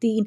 3।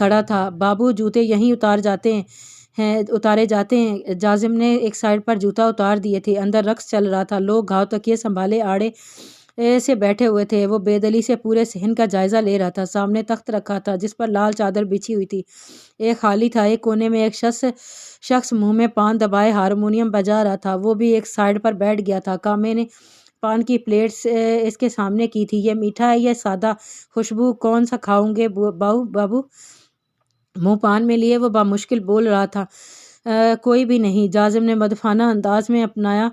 کھڑا تھا۔ بابو جوتے یہیں اتارے جاتے ہیں۔ جازم نے ایک سائڈ پر جوتا اتار دیے تھے۔ اندر رقص چل رہا تھا۔ لوگ گھاؤ تکیے سنبھالے آڑے سے بیٹھے ہوئے تھے۔ وہ بے دلی سے پورے صحن کا جائزہ لے رہا تھا۔ سامنے تخت رکھا تھا جس پر لال چادر بچھی ہوئی تھی۔ ایک خالی تھا۔ ایک کونے میں ایک شخص منہ میں پان دبائے ہارمونیم بجا رہا تھا۔ وہ بھی ایک سائڈ پر بیٹھ گیا تھا۔ کامے نے پان کی پلیٹ اس کے سامنے کی تھی۔ یہ میٹھا ہے یا سادہ؟ خوشبو کون سا کھاؤں گے بابو؟ منہ پان میں لیے وہ بامشکل بول رہا تھا، کوئی بھی نہیں۔ جازم نے مدفانہ انداز میں اپنایا۔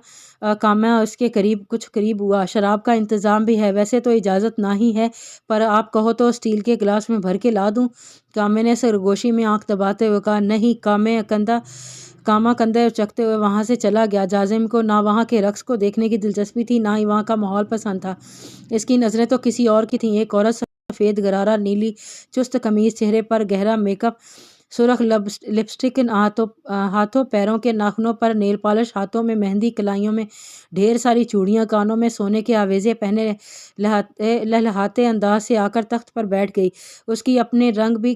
کامہ اس کے کچھ قریب ہوا۔ شراب کا انتظام بھی ہے، ویسے تو اجازت نہ ہی ہے، پر آپ کہو تو اسٹیل کے گلاس میں بھر کے لا دوں؟ کامے نے سرگوشی میں آنکھ دباتے ہوئے کہا۔ نہیں۔ کامہ کندھے اچکتے ہوئے وہاں سے چلا گیا۔ جازم کو نہ وہاں کے رقص کو دیکھنے کی دلچسپی تھی، نہ ہی وہاں کا ماحول پسند تھا۔ اس کی نظریں تو کسی اور کی تھیں۔ ایک عورت، سفید غرارہ نیلی چست قمیض، چہرے پر گہرا میک اپ، سرخ لپسٹک، ہاتھوں پیروں کے ناخنوں پر نیل پالش، ہاتھوں میں مہندی، کلائیوں میں ڈھیر ساری چوڑیاں، کانوں میں سونے کے آویزے پہنے لہلہاتے انداز سے آ کر تخت پر بیٹھ گئی۔ اس کی اپنے رنگ بھی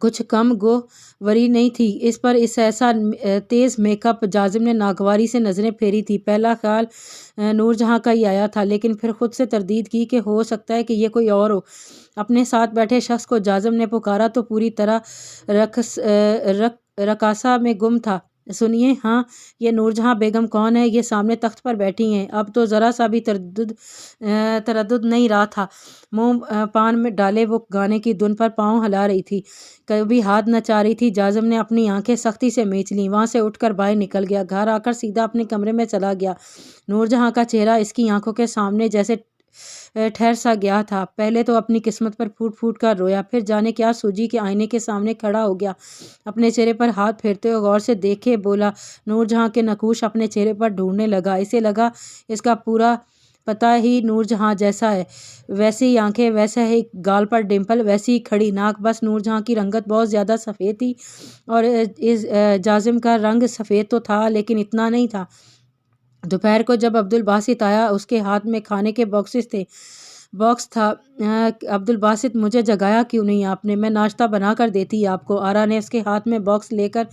کچھ کم گو وری نہیں تھی اس پر، ایسا تیز میک اپ۔ جازم نے ناگواری سے نظریں پھیری تھی۔ پہلا خیال نور جہاں کا ہی آیا تھا، لیکن پھر خود سے تردید کی کہ ہو سکتا ہے کہ یہ کوئی اور ہو۔ اپنے ساتھ بیٹھے شخص کو جازم نے پکارا تو پوری طرح رقاصہ میں گم تھا۔ سنیے، ہاں، یہ نور جہاں بیگم کون ہے؟ یہ سامنے تخت پر بیٹھی ہیں۔ اب تو ذرا سا بھی تردد نہیں رہا تھا۔ منہ پان میں ڈالے وہ گانے کی دھن پر پاؤں ہلا رہی تھی، کبھی ہاتھ نچا رہی تھی۔ جازم نے اپنی آنکھیں سختی سے مینچ لیں۔ وہاں سے اٹھ کر باہر نکل گیا۔ گھر آ کر سیدھا اپنے کمرے میں چلا گیا۔ نور جہاں کا چہرہ اس کی آنکھوں کے سامنے جیسے ٹھہر سا گیا تھا۔ پہلے تو اپنی قسمت پر پھوٹ پھوٹ کر رویا، پھر جانے کیا سوجی کہ آئینے کے سامنے کھڑا ہو گیا۔ اپنے چہرے پر ہاتھ پھیرتے ہوئے غور سے دیکھے بولا۔ نور جہاں کے نقوش اپنے چہرے پر ڈھونڈنے لگا۔ اسے لگا اس کا پورا پتہ ہی نور جہاں جیسا ہے، ویسے ہی آنکھیں، ویسا ہی گال پر ڈمپل، ویسی ہی کھڑی ناک۔ بس نور جہاں کی رنگت بہت زیادہ سفید تھی، اور جازم کا رنگ سفید تو تھا لیکن اتنا نہیں تھا۔ دوپہر کو جب عبدالباسط آیا، اس کے ہاتھ میں کھانے کے باکس تھا۔ عبدالباسط، مجھے جگایا کیوں نہیں آپ نے؟ میں ناشتہ بنا کر دیتی آپ کو۔ آرا نے اس کے ہاتھ میں باکس لے کر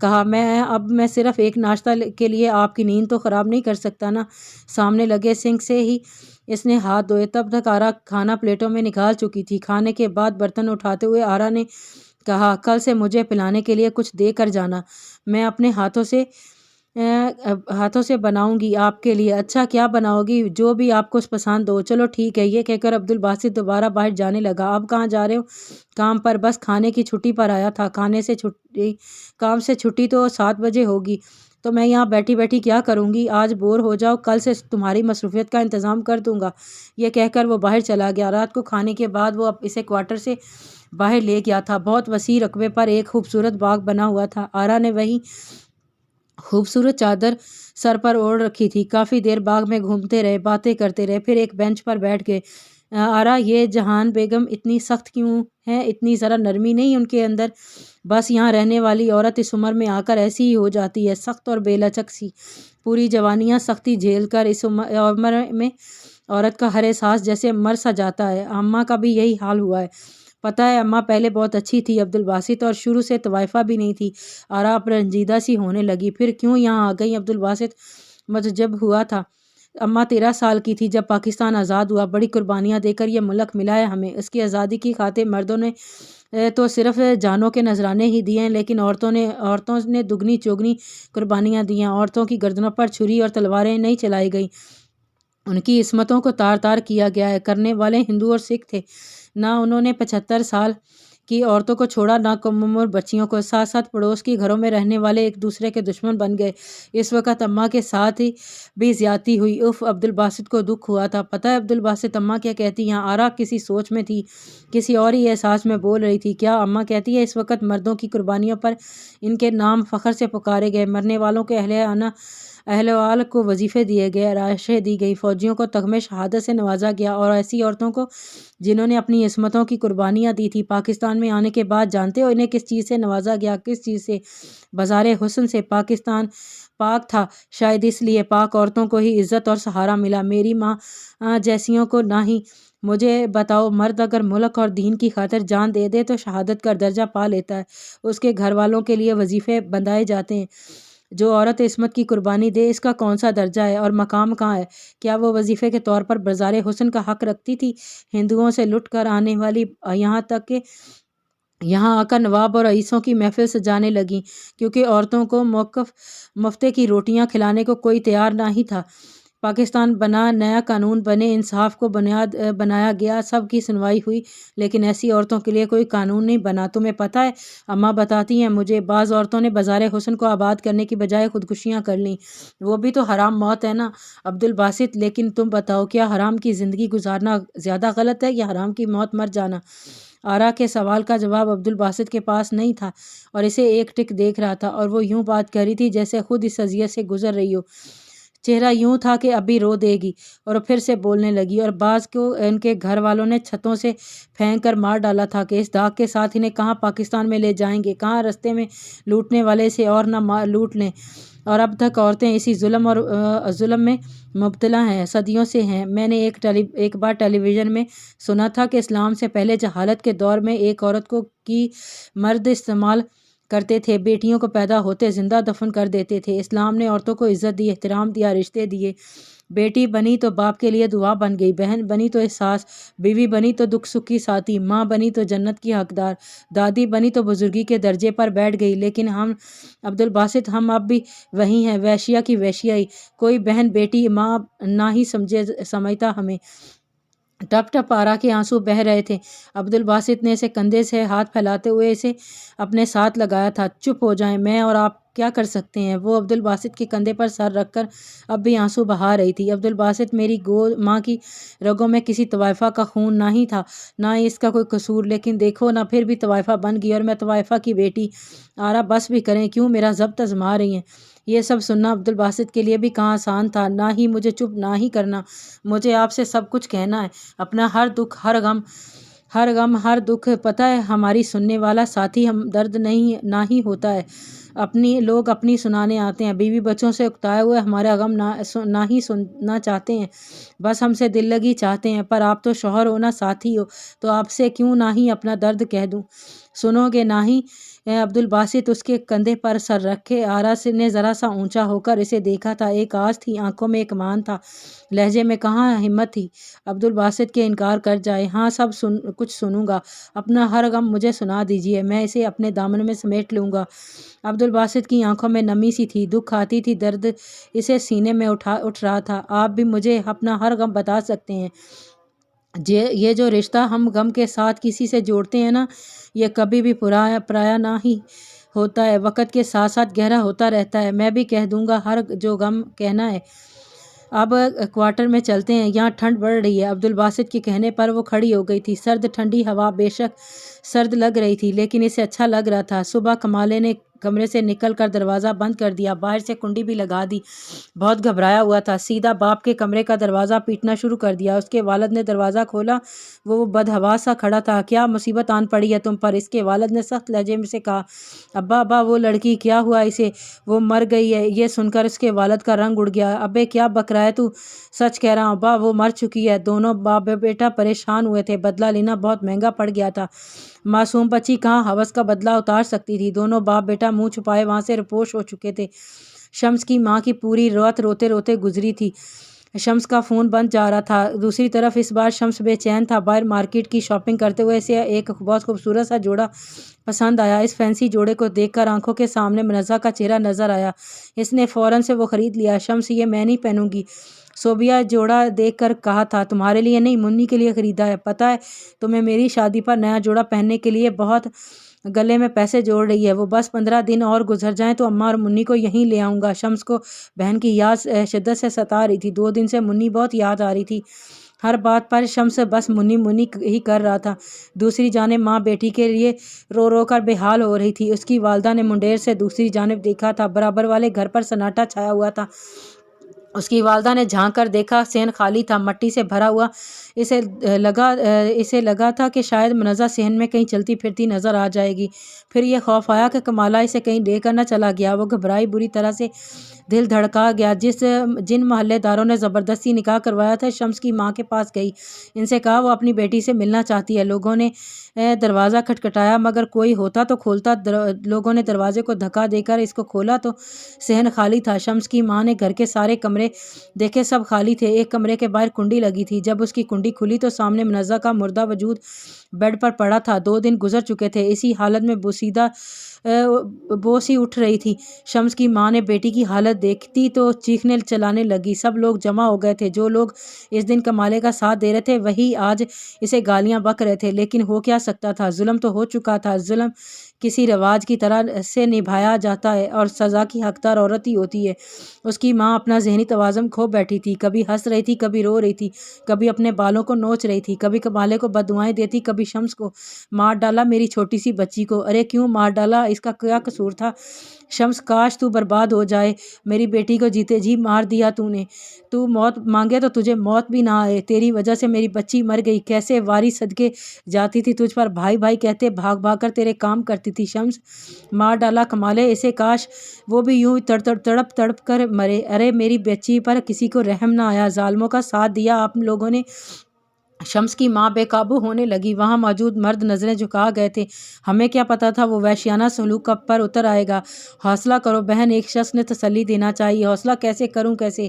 کہا۔ اب میں صرف ایک ناشتہ کے لیے آپ کی نیند تو خراب نہیں کر سکتا نا؟ سامنے لگے سنک سے ہی اس نے ہاتھ دھوئے۔ تب تک آرا کھانا پلیٹوں میں نکال چکی تھی۔ کھانے کے بعد برتن اٹھاتے ہوئے آرا نے کہا، کل سے مجھے پلانے کے لیے کچھ دے کر جانا، میں اپنے ہاتھوں سے بناؤں گی آپ کے لیے۔ اچھا، کیا بناؤ گی؟ جو بھی آپ کو پسند ہو۔ چلو ٹھیک ہے۔ یہ کہہ کر عبدالباسط دوبارہ باہر جانے لگا۔ اب کہاں جا رہے ہو؟ کام پر۔ بس کھانے کی چھٹی پر آیا تھا۔ کام سے چھٹی تو 7 بجے ہوگی، تو میں یہاں بیٹھی بیٹھی کیا کروں گی؟ آج بور ہو جاؤ، کل سے تمہاری مصروفیت کا انتظام کر دوں گا۔ یہ کہہ کر وہ باہر چلا گیا۔ رات کو کھانے کے بعد وہ اسے کوارٹر سے باہر لے گیا تھا۔ بہت وسیع رقبے پر ایک خوبصورت باغ بنا ہوا تھا۔ آرا نے وہی خوبصورت چادر سر پر اوڑھ رکھی تھی۔ کافی دیر باغ میں گھومتے رہے، باتیں کرتے رہے، پھر ایک بینچ پر بیٹھ گئے۔ آرا، یہ جہان بیگم اتنی سخت کیوں ہے؟ اتنی ذرا نرمی نہیں ان کے اندر؟ بس یہاں رہنے والی عورت اس عمر میں آ کر ایسی ہی ہو جاتی ہے، سخت اور بے لچک سی۔ پوری جوانیاں سختی جھیل کر اس عمر میں عورت کا ہر احساس جیسے مر سا جاتا ہے۔ اماں کا بھی یہی حال ہوا ہے۔ پتہ ہے، اماں پہلے بہت اچھی تھی عبدالباسط، اور شروع سے طوائفہ بھی نہیں تھی۔ آرا اب رنجیدہ سی ہونے لگی۔ پھر کیوں یہاں آ گئی؟ عبدالباسط متعجب ہوا تھا۔ اماں 13 سال کی تھی جب پاکستان آزاد ہوا۔ بڑی قربانیاں دے کر یہ ملک ملا ہے ہمیں۔ اس کی آزادی کی خاطر مردوں نے تو صرف جانوں کے نذرانے ہی دیے ہیں، لیکن عورتوں نے دگنی چوگنی قربانیاں دی ہیں۔ عورتوں کی گردنوں پر چھری اور تلواریں نہیں چلائی گئیں، ان کی عصمتوں کو تار تار کیا گیا ہے۔ کرنے والے ہندو اور سکھ تھے۔ نہ انہوں نے 75 سال کی عورتوں کو چھوڑا، نہ کم عمر بچیوں کو۔ ساتھ ساتھ پڑوس کی گھروں میں رہنے والے ایک دوسرے کے دشمن بن گئے۔ اس وقت اماں کے ساتھ بھی زیادتی ہوئی۔ اف، عبدالباسط کو دکھ ہوا تھا۔ پتہ ہے عبدالباسط اماں کیا کہتی ہیں؟ آرا کسی سوچ میں تھی، کسی اور ہی احساس میں بول رہی تھی۔ کیا اماں کہتی ہے اس وقت مردوں کی قربانیوں پر ان کے نام فخر سے پکارے گئے، مرنے والوں کے اہل کو وظیفے دیے گئے، راشیں دی گئی، فوجیوں کو تمغے شہادت سے نوازا گیا، اور ایسی عورتوں کو جنہوں نے اپنی عصمتوں کی قربانیاں دی تھی، پاکستان میں آنے کے بعد جانتے ہو انہیں کس چیز سے نوازا گیا؟ کس چیز سے؟ بازار حسن سے۔ پاکستان پاک تھا، شاید اس لیے پاک عورتوں کو ہی عزت اور سہارا ملا۔ میری ماں جیسیوں کو نہ ہی مجھے بتاؤ، مرد اگر ملک اور دین کی خاطر جان دے دے تو شہادت کا درجہ پا لیتا ہے، اس کے گھر والوں کے لیے وظیفے بندھائے جاتے ہیں۔ جو عورت عصمت کی قربانی دے، اس کا کون سا درجہ ہے اور مقام کہاں ہے؟ کیا وہ وظیفے کے طور پر بازار حسن کا حق رکھتی تھی؟ ہندوؤں سے لٹ کر آنے والی، یہاں تک کہ یہاں آ کر نواب اور رئیسوں کی محفل سجانے لگیں، کیونکہ عورتوں کو موقف مفتے کی روٹیاں کھلانے کو کوئی تیار نہیں تھا۔ پاکستان بنا، نیا قانون بنے، انصاف کو بنیاد بنایا گیا، سب کی سنوائی ہوئی، لیکن ایسی عورتوں کے لیے کوئی قانون نہیں بنا۔ تمہیں پتہ ہے، اماں بتاتی ہیں مجھے، بعض عورتوں نے بازار حسن کو آباد کرنے کی بجائے خودکشیاں کر لیں۔ وہ بھی تو حرام موت ہے نا عبدالباسط۔ لیکن تم بتاؤ، کیا حرام کی زندگی گزارنا زیادہ غلط ہے یا حرام کی موت مر جانا؟ آرا کے سوال کا جواب عبدالباسط کے پاس نہیں تھا اور اسے ایک ٹک دیکھ رہا تھا، اور وہ یوں بات کر رہی تھی جیسے خود اس اذیت سے گزر رہی ہو۔ چہرہ یوں تھا کہ ابھی رو دے گی، اور پھر سے بولنے لگی۔ اور بعض کو ان کے گھر والوں نے چھتوں سے پھینک کر مار ڈالا تھا کہ اس داغ کے ساتھ انہیں کہاں پاکستان میں لے جائیں گے، کہاں رستے میں لوٹنے والے اسے اور نہ لوٹ لیں۔ اور اب تک عورتیں اسی ظلم میں مبتلا ہیں، صدیوں سے ہیں۔ میں نے ایک بار ٹیلی ویژن میں سنا تھا کہ اسلام سے پہلے جہالت کے دور میں ایک عورت کی مرد استعمال کرتے تھے، بیٹیوں کو پیدا ہوتے زندہ دفن کر دیتے تھے۔ اسلام نے عورتوں کو عزت دی، احترام دیا، رشتے دیے۔ بیٹی بنی تو باپ کے لیے دعا بن گئی، بہن بنی تو احساس، بیوی بنی تو دکھ سکھ کی ساتھی، ماں بنی تو جنت کی حقدار، دادی بنی تو بزرگی کے درجے پر بیٹھ گئی۔ لیکن ہم عبدالباسط، ہم اب بھی وہی ہیں، ویشیا کی ویشیا ہی۔ کوئی بہن بیٹی ماں نہ ہی سمجھتا ہمیں۔ ٹپ ٹپ آرا کے آنسو بہہ رہے تھے۔ عبدالباسط نے اسے کندھے سے ہاتھ پھیلاتے ہوئے اسے اپنے ساتھ لگایا تھا۔ چپ ہو جائیں، میں اور آپ کیا کر سکتے ہیں؟ وہ عبدالباسط کے کندھے پر سر رکھ کر اب بھی آنسو بہا رہی تھی۔ عبدالباسط، میری ماں کی رگوں میں کسی طوائفہ کا خون نہیں تھا، نہ ہی اس کا کوئی قصور، لیکن دیکھو نا، پھر بھی طوائفہ بن گئی، اور میں طوائفہ کی بیٹی۔ آرا بس بھی کریں، کیوں میرا ضبط آزما رہی ہیں؟ یہ سب سننا عبدالباسط کے لیے بھی کہاں آسان تھا۔ نہ ہی مجھے چپ نہ ہی کرنا، مجھے آپ سے سب کچھ کہنا ہے، اپنا ہر دکھ، ہر غم، ہر دکھ۔ پتہ ہے، ہماری سننے والا ساتھی ہمدرد نہ ہی ہوتا ہے، لوگ اپنی سنانے آتے ہیں، بیوی بچوں سے اکتائے ہوئے ہمارا غم نہ ہی سننا چاہتے ہیں، بس ہم سے دل لگی چاہتے ہیں۔ پر آپ تو شوہر ہو نا، ساتھی ہو، تو آپ سے کیوں نہ ہی اپنا درد کہہ دوں؟ سنو گے نہ ہی؟ عبدالباسط اس کے کندھے پر سر رکھے آرا نے ذرا سا اونچا ہو کر اسے دیکھا تھا۔ ایک آس تھی، آنکھوں میں ایک مان تھا، لہجے میں کہاں ہمت تھی عبدالباسط کے انکار کر جائے۔ ہاں، سب کچھ سنوں گا، اپنا ہر غم مجھے سنا دیجیے، میں اسے اپنے دامن میں سمیٹ لوں گا۔ عبدالباسط کی آنکھوں میں نمی سی تھی، دکھ آتی تھی، درد اسے سینے میں اٹھ رہا تھا۔ آپ بھی مجھے اپنا ہر غم بتا سکتے ہیں۔ یہ جو رشتہ ہم غم کے ساتھ کسی سے جوڑتے ہیں نا، یہ کبھی بھی پرایا نہ ہی ہوتا ہے، وقت کے ساتھ ساتھ گہرا ہوتا رہتا ہے۔ میں بھی کہہ دوں گا ہر جو غم کہنا ہے۔ اب کوارٹر میں چلتے ہیں، یہاں ٹھنڈ بڑھ رہی ہے۔ عبدالباسط کے کہنے پر وہ کھڑی ہو گئی تھی۔ سرد ٹھنڈی ہوا بے شک سرد لگ رہی تھی، لیکن اسے اچھا لگ رہا تھا۔ صبح کمالے نے کمرے سے نکل کر دروازہ بند کر دیا، باہر سے کنڈی بھی لگا دی۔ بہت گھبرایا ہوا تھا، سیدھا باپ کے کمرے کا دروازہ پیٹنا شروع کر دیا۔ اس کے والد نے دروازہ کھولا، وہ بدحواس سا کھڑا تھا۔ کیا مصیبت آن پڑی ہے تم پر؟ اس کے والد نے سخت لہجے میں سے کہا۔ ابا، وہ لڑکی کیا ہوا اسے؟ وہ مر گئی ہے۔ یہ سن کر اس کے والد کا رنگ اڑ گیا۔ ابے، کیا بک رہا ہے تو؟ سچ کہہ رہا ہوں ابا، وہ مر چکی ہے۔ دونوں باپ بیٹا پریشان ہوئے تھے، بدلہ لینا بہت مہنگا پڑ گیا تھا۔ معصوم بچی کہاں ہوس کا بدلہ اتار سکتی تھی؟ دونوں باپ بیٹا منہ چھپائے وہاں سے روپوش ہو چکے تھے۔ شمس کی ماں کی پوری رات روتے روتے گزری تھی۔ شمس کا فون بند جا رہا تھا۔ دوسری طرف اس بار شمس بے چین تھا۔ باہر مارکیٹ کی شاپنگ کرتے ہوئے اسے ایک بہت خوبصورت سا جوڑا پسند آیا۔ اس فینسی جوڑے کو دیکھ کر آنکھوں کے سامنے منزہ کا چہرہ نظر آیا۔ اس نے فوراً سے وہ خرید لیا۔ شمس، یہ میں نہیں پہنوں گی۔ صوبیہ جوڑا دیکھ کر کہا تھا، تمہارے لیے نہیں، منی کے لیے خریدا ہے۔ پتہ ہے تمہیں، میری شادی پر نیا جوڑا پہننے کے لیے بہت گلے میں پیسے جوڑ رہی ہے۔ وہ بس 15 دن اور گزر جائیں تو اماں اور منی کو یہیں لے آؤں گا۔ شمس کو بہن کی یاد شدت سے ستا رہی تھی۔ 2 دن سے منی بہت یاد آ رہی تھی۔ ہر بات پر شمس بس منی منی ہی کر رہا تھا۔ دوسری جانب ماں بیٹی کے لیے رو رو کر بے حال ہو رہی تھی۔ اس کی والدہ نے منڈیر سے دوسری جانب دیکھا تھا۔ برابر والے گھر پر سناٹا چھایا ہوا تھا۔ اس کی والدہ نے جھانک کر دیکھا، صحن خالی تھا، مٹی سے بھرا ہوا۔ اسے لگا تھا کہ شاید منزہ صحن میں کہیں چلتی پھرتی نظر آ جائے گی۔ پھر یہ خوف آیا کہ کمالہ اسے کہیں لے کر نہ چلا گیا۔ وہ گھبرائی، بری طرح سے دل دھڑکا گیا۔ جن محلے داروں نے زبردستی نکاح کروایا تھا شمس کی ماں کے پاس گئی، ان سے کہا وہ اپنی بیٹی سے ملنا چاہتی ہے۔ لوگوں نے دروازہ کھٹکھٹایا مگر کوئی ہوتا تو کھولتا۔ لوگوں نے دروازے کو دھکا دے کر اس کو کھولا تو صحن خالی تھا۔ شمس کی ماں نے گھر کے سارے کمرے دیکھے، سب خالی تھے۔ ایک کمرے کے باہر کنڈی لگی تھی، جب اس کی کنڈی کھلی تو سامنے منزہ کا مردہ وجود بیڈ پر پڑا تھا۔ 2 دن گزر چکے تھے، اسی حالت میں بو سی اٹھ رہی تھی۔ شمس کی ماں نے بیٹی کی حالت دیکھتی تو چیخنے چلانے لگی۔ سب لوگ جمع ہو گئے تھے۔ جو لوگ اس دن کمالے کا ساتھ دے رہے تھے وہی آج اسے گالیاں بک رہے تھے، لیکن ہو کیا سکتا تھا؟ ظلم تو ہو چکا تھا۔ ظلم کسی رواج کی طرح سے نبھایا جاتا ہے اور سزا کی حقدار عورت ہی ہوتی ہے۔ اس کی ماں اپنا ذہنی توازن کھو بیٹھی تھی، کبھی ہنس رہی تھی، کبھی رو رہی تھی، کبھی اپنے بالوں کو نوچ رہی تھی، کبھی کمالے کو بددعائیں دیتی، کبھی شمس کو۔ مار ڈالا میری چھوٹی سی بچی کو، ارے کیوں مار ڈالا؟ اس کا کیا قصور تھا؟ شمس کاش تو برباد ہو جائے، میری بیٹی کو جیتے جی مار دیا تو نے۔ تو موت مانگے تو تجھے موت بھی نہ آئے، تیری وجہ سے میری بچی مر گئی۔ کیسے واری صدقے جاتی تھی تجھ پر، بھائی بھائی کہتے بھاگ بھاگ کر تیرے کام کرتی تھی۔ شمس مار ڈالا کمالے اسے، کاش وہ بھی یوں تڑپ تڑپ کر مرے۔ ارے میری بچی پر کسی کو رحم نہ آیا، ظالموں کا ساتھ دیا آپ لوگوں نے۔ شمس کی ماں بے قابو ہونے لگی۔ وہاں موجود مرد نظریں جھکا گئے تھے۔ ہمیں کیا پتا تھا وہ وحشیانہ سلوک کب پر اتر آئے گا۔ حوصلہ کرو بہن، ایک شخص نے تسلی دینا چاہیے۔ حوصلہ کیسے کروں، کیسے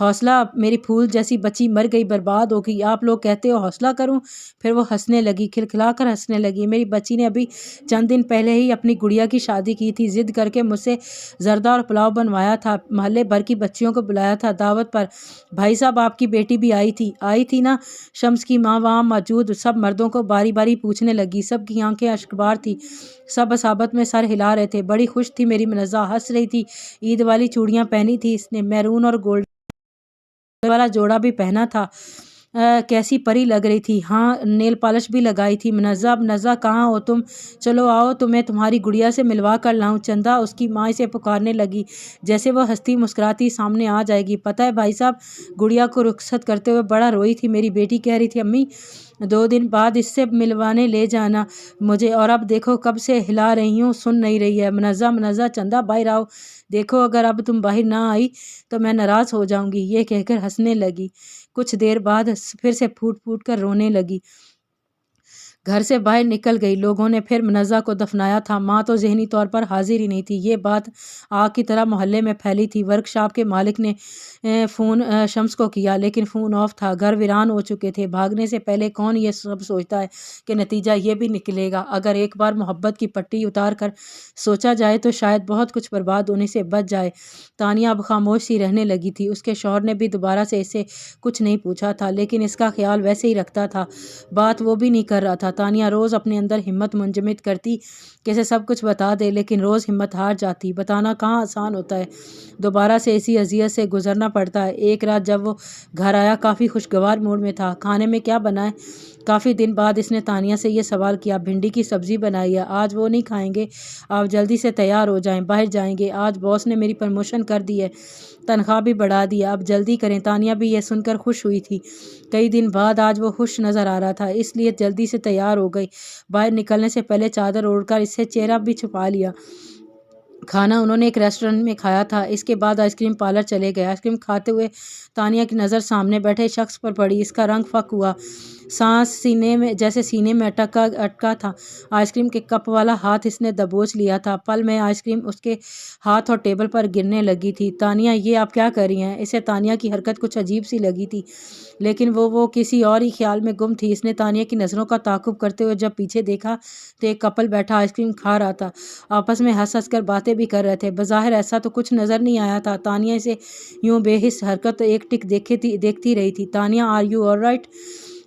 حوصلہ؟ میری پھول جیسی بچی مر گئی، برباد ہو گئی، آپ لوگ کہتے ہو حوصلہ کروں؟ پھر وہ ہنسنے لگی، کھلکھلا کر ہنسنے لگی۔ میری بچی نے ابھی چند دن پہلے ہی اپنی گڑیا کی شادی کی تھی، ضد کر کے مجھ سے زردہ اور پلاؤ بنوایا تھا، محلے بھر کی بچیوں کو بلایا تھا دعوت پر۔ بھائی صاحب آپ کی بیٹی بھی آئی تھی نا؟ شمس کی ماں وہاں موجود سب مردوں کو باری باری پوچھنے لگی۔ سب کی آنکھیں اشکبار تھی، سب اصابت میں سر ہلا رہے تھے۔ بڑی خوش تھی میری منزہ، ہنس رہی تھی۔ عید والی چوڑیاں پہنی تھی اس نے، میرون اور گولڈن والا جوڑا بھی پہنا تھا، کیسی پری لگ رہی تھی۔ ہاں نیل پالش بھی لگائی تھی۔ منزہ کہاں ہو تم؟ چلو آؤ تمہیں تمہاری گڑیا سے ملوا کر لاؤں۔ چندہ اس کی ماں اسے پکارنے لگی جیسے وہ ہنستی مسکراتی سامنے آ جائے گی۔ پتہ ہے بھائی صاحب، گڑیا کو رخصت کرتے ہوئے بڑا روئی تھی میری بیٹی، کہہ رہی تھی امی 2 دن بعد اس سے ملوانے لے جانا مجھے، اور اب دیکھو کب سے ہلا رہی ہوں، سن نہیں رہی ہے۔ منزہ چندہ باہر آؤ، دیکھو اگر اب تم باہر نہ آئی تو میں ناراض ہو جاؤں گی، یہ کہہ کر ہنسنے لگی۔ کچھ دیر بعد پھر سے پھوٹ پھوٹ کر رونے لگی، گھر سے باہر نکل گئی۔ لوگوں نے پھر منزہ کو دفنایا تھا، ماں تو ذہنی طور پر حاضر ہی نہیں تھی۔ یہ بات آگ کی طرح محلے میں پھیلی تھی۔ ورک شاپ کے مالک نے فون شمس کو کیا لیکن فون آف تھا، گھر ویران ہو چکے تھے۔ بھاگنے سے پہلے کون یہ سب سوچتا ہے کہ نتیجہ یہ بھی نکلے گا؟ اگر ایک بار محبت کی پٹی اتار کر سوچا جائے تو شاید بہت کچھ برباد ہونے سے بچ جائے۔ تانیہ اب خاموش سی رہنے لگی تھی۔ اس کے شوہر نے بھی دوبارہ سے اس سے کچھ نہیں پوچھا تھا، لیکن اس کا خیال ویسے ہی رکھتا تھا، بات وہ بھی نہیں کر رہا تھا۔ تانیہ روز اپنے اندر ہمت منجمد کرتی کہ اسے سب کچھ بتا دے، لیکن روز ہمت ہار جاتی۔ بتانا کہاں آسان ہوتا ہے، دوبارہ سے اسی اذیت سے گزرنا پڑتا ہے۔ ایک رات جب وہ گھر آیا کافی خوشگوار موڈ میں تھا۔ کھانے میں کیا بنا ہے؟ کافی دن بعد اس نے تانیہ سے یہ سوال کیا۔ بھنڈی کی سبزی بنائی ہے، آج وہ نہیں کھائیں گے، آپ جلدی سے تیار ہو جائیں، باہر جائیں گے، آج باس نے میری پروموشن کر دی ہے، تنخواہ بھی بڑھا دی ہے، اب جلدی کریں۔ تانیہ بھی یہ سن کر خوش ہوئی تھی، کئی دن بعد آج وہ خوش نظر آ رہا تھا، اس لیے جلدی سے تیار ہو گئی۔ باہر نکلنے سے پہلے چادر اوڑھ کر اس سے چہرہ بھی چھپا لیا۔ کھانا انہوں نے ایک ریسٹورنٹ میں کھایا تھا، اس کے بعد آئس کریم پارلر چلے گئے۔ آئس کریم کھاتے ہوئے تانیہ کی نظر سامنے بیٹھے شخص پر پڑی، اس کا رنگ فک ہوا، سانس سینے میں اٹکا تھا۔ آئس کریم کے کپ والا ہاتھ اس نے دبوچ لیا تھا، پل میں آئس کریم اس کے ہاتھ اور ٹیبل پر گرنے لگی تھی۔ تانیہ یہ آپ کیا کر رہی ہیں؟ اسے تانیہ کی حرکت کچھ عجیب سی لگی تھی، لیکن وہ کسی اور ہی خیال میں گم تھی۔ اس نے تانیہ کی نظروں کا تعاقب کرتے ہوئے جب پیچھے دیکھا تو ایک کپل بیٹھا آئس کریم کھا رہا تھا، آپس میں ہنس ہنس کر باتیں بھی کر رہے تھے۔ بظاہر ایسا تو کچھ نظر نہیں آیا تھا۔ تانیہ اسے یوں بے حس حرکت ایک ٹک دیکھتی رہی تھی۔ Tania are you alright?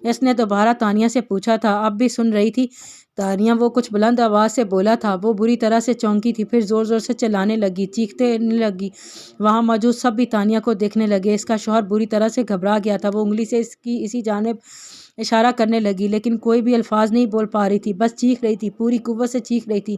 اس نے دوبارہ تانیہ سے پوچھا تھا، اب بھی سن رہی تھی تانیہ؟ وہ کچھ بلند آواز سے بولا تھا۔ وہ بری طرح سے چونکی تھی، پھر زور زور سے چلانے لگی، چیخنے لگی۔ وہاں موجود سب بھی تانیہ کو دیکھنے لگے۔ اس کا شوہر بری طرح سے گھبرا گیا تھا، وہ انگلی سے اس کی اسی جانب اشارہ کرنے لگی، لیکن کوئی بھی الفاظ نہیں بول پا رہی تھی، بس چیخ رہی تھی، پوری قوت سے چیخ رہی تھی۔